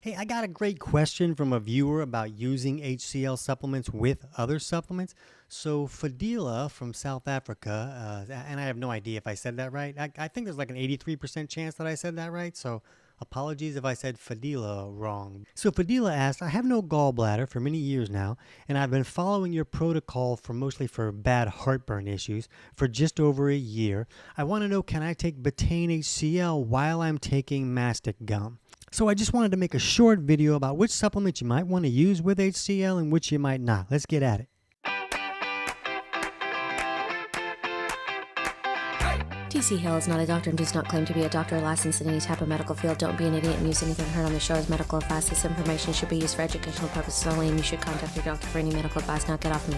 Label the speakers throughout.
Speaker 1: Hey, I got a great question from a viewer about using HCL supplements with other supplements. So, Fadila from South Africa, and I have no idea if I said that right. I think there's like an 83% chance that I said that right. So, apologies if I said Fadila wrong. So, Fadila asked, I have no gallbladder for many years now, and I've been following your protocol for mostly for bad heartburn issues for just over a year. I want to know, can I take Betaine HCL while I'm taking mastic gum? So I just wanted to make a short video about which supplements you might want to use with HCL and which you might not. Let's get at it.
Speaker 2: TC Hale is not a doctor and does not claim to be a doctor or licensed in any type of medical field. Don't be an idiot and use anything heard on the show as medical advice. This information should be used for educational purposes only, and you should contact your doctor for any medical advice. Now get off me.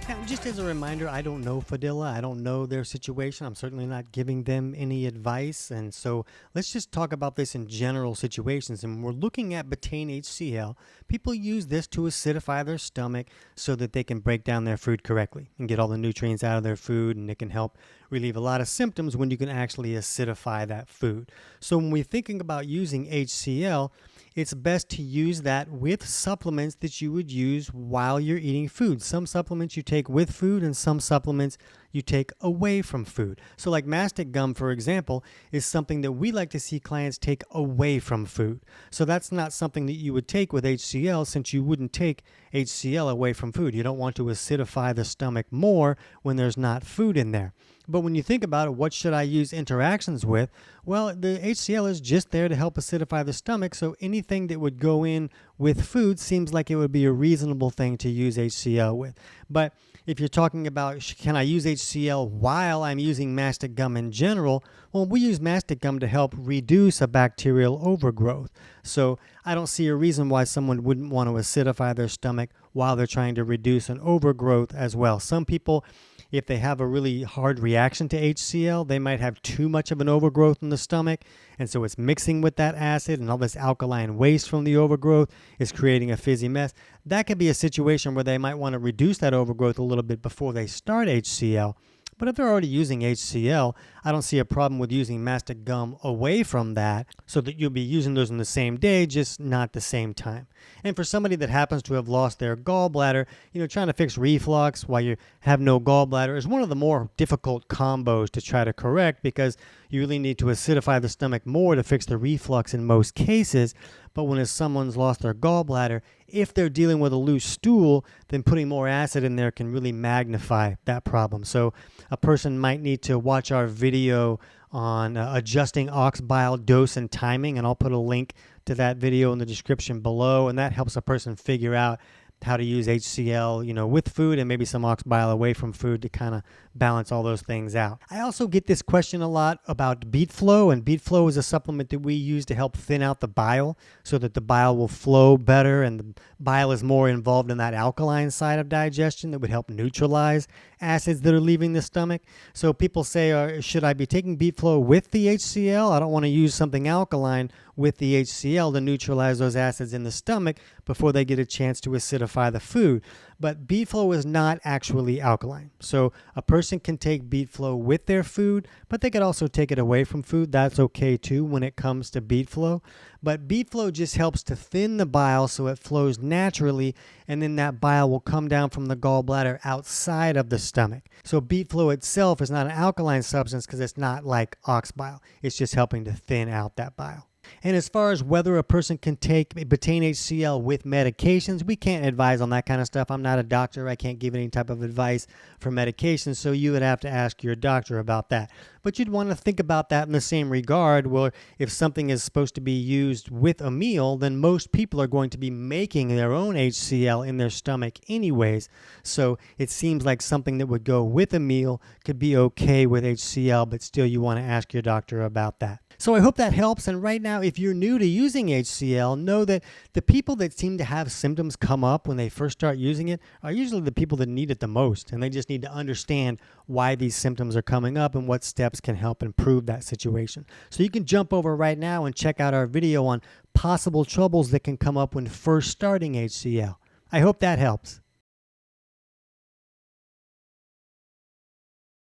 Speaker 1: Now, just as a reminder, I don't know Fadila. I don't know their situation. I'm certainly not giving them any advice. And so let's just talk about this in general situations. And when we're looking at Betaine HCL, people use this to acidify their stomach so that they can break down their food correctly and get all the nutrients out of their food. And it can help relieve a lot of symptoms when you can actually acidify that food. So when we're thinking about using HCL, it's best to use that with supplements that you would use while you're eating food. Some supplements you take with food and some supplements you take away from food. So like mastic gum, for example, is something that we like to see clients take away from food. So that's not something that you would take with HCL, since you wouldn't take HCL away from food. You don't want to acidify the stomach more when there's not food in there. But when you think about it, what should I use interactions with? Well, the HCL is just there to help acidify the stomach, so anything that would go in with food seems like it would be a reasonable thing to use HCL with. But if you're talking about, can I use HCL while I'm using mastic gum in general? Well, we use mastic gum to help reduce a bacterial overgrowth. So I don't see a reason why someone wouldn't want to acidify their stomach while they're trying to reduce an overgrowth as well. Some people, if they have a really hard reaction to HCL, they might have too much of an overgrowth in the stomach, and so it's mixing with that acid, and all this alkaline waste from the overgrowth is creating a fizzy mess. That could be a situation where they might want to reduce that overgrowth a little bit before they start HCL. But if they're already using HCL, I don't see a problem with using mastic gum away from that, so that you'll be using those in the same day, just not the same time. And for somebody that happens to have lost their gallbladder, trying to fix reflux while you have no gallbladder is one of the more difficult combos to try to correct, because you really need to acidify the stomach more to fix the reflux in most cases. But when someone's lost their gallbladder, if they're dealing with a loose stool, then putting more acid in there can really magnify that problem. So a person might need to watch our video on adjusting ox bile dose and timing, and I'll put a link to that video in the description below, and that helps a person figure out how to use HCL, with food, and maybe some ox bile away from food to kind of balance all those things out. I also get this question a lot about beet flow, and beet flow is a supplement that we use to help thin out the bile so that the bile will flow better, and the bile is more involved in that alkaline side of digestion that would help neutralize acids that are leaving the stomach. So people say, should I be taking beet flow with the HCL? I don't want to use something alkaline with the HCL to neutralize those acids in the stomach before they get a chance to acidify the food. But beet flow is not actually alkaline. So a person can take beet flow with their food, but they could also take it away from food. That's okay too when it comes to beet flow. But beet flow just helps to thin the bile so it flows naturally, and then that bile will come down from the gallbladder outside of the stomach. So beet flow itself is not an alkaline substance because it's not like ox bile. It's just helping to thin out that bile. And as far as whether a person can take Betaine HCL with medications, we can't advise on that kind of stuff. I'm not a doctor. I can't give any type of advice for medications, so you would have to ask your doctor about that. But you'd want to think about that in the same regard, where if something is supposed to be used with a meal, then most people are going to be making their own HCL in their stomach anyways. So it seems like something that would go with a meal could be okay with HCL, but still you want to ask your doctor about that. So I hope that helps. And right now, if you're new to using HCL, know that the people that seem to have symptoms come up when they first start using it are usually the people that need it the most. And they just need to understand why these symptoms are coming up and what steps can help improve that situation. So you can jump over right now and check out our video on possible troubles that can come up when first starting HCL. I hope that helps.